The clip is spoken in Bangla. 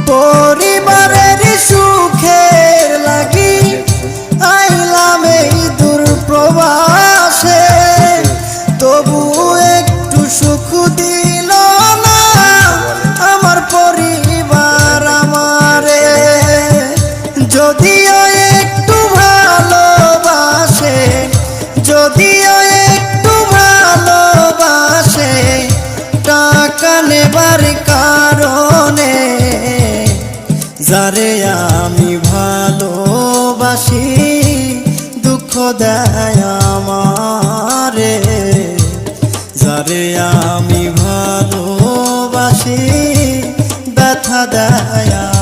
পরিবারের সুখের লাগি আইলাম এই দূর প্রবাসে, তবু একটু সুখ দিল না আমার পরিবার আমারে। যদিও একটু ভালোবাসে, যদিও একটু ভালোবাসে, টাকা নেবার কারণে যারে আমি ভালোবাসি দুঃখ দেয় আমারে। যারে আমি ভালোবাসি ব্যথা দেয়